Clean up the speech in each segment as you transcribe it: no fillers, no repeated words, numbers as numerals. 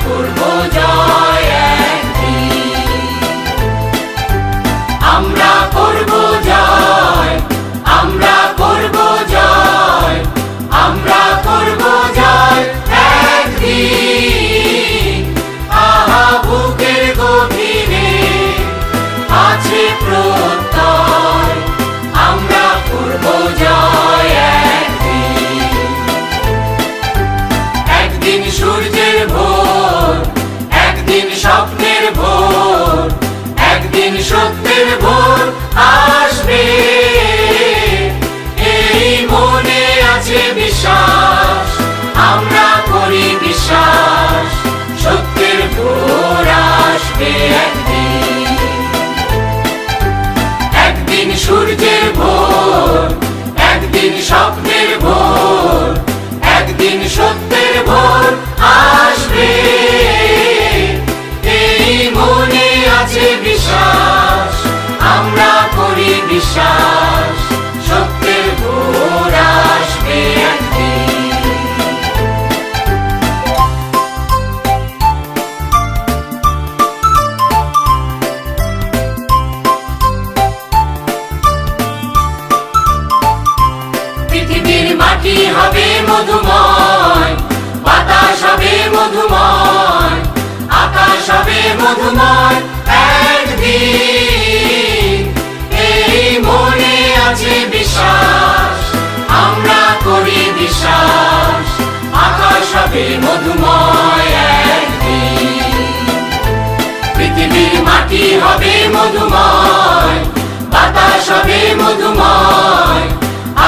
করব জয় একদিন, আমরা করব জয়, আমরা করব জয়, আমরা করব জয় একদিন। আহা বুকের গভীরে আছে প্রত্যয়, আমরা করব জয় একদিন। একদিন সূর্যের ভোর, একদিন স্বপ্নের ভোর, একদিন সত্যের ভোর আসবে, এই মনে আছে বিশ্বাস, আমরা করি বিশ্বাস, সত্যের ভোর আসবে একদিন। একদিন সূর্যের ভোর, একদিন স্বপ্নের ভোর, একদিন সত্যের ভোর আসবে, এই মনে আছে বিশ্বাস, আমরা করি বিশ্বাস, সত্যের ভোর আসবে একদিন। পৃথিবীর মাটি হবে মধুময়, বাতাস হবে মধুময়, আকাশ হবে মধুময় একদিন, এই মনে আছে বিশ্বাস, আমরা করি বিশ্বাস, আকাশ হবে মধুময় একদিন। পৃথিবীর মাটি হবে মধুময়, বাতাস হবে মধুময়,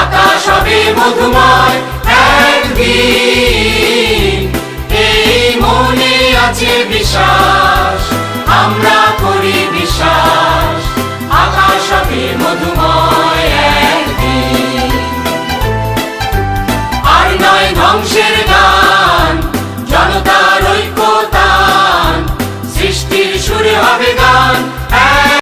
আকাশ হবে মধুময় একদিন, এই মনে আছে বিশ্বাস, আমরা করি বিশ্বাস, আকাশ হবে মধুময় একদিন। আর নয় ধ্বংসের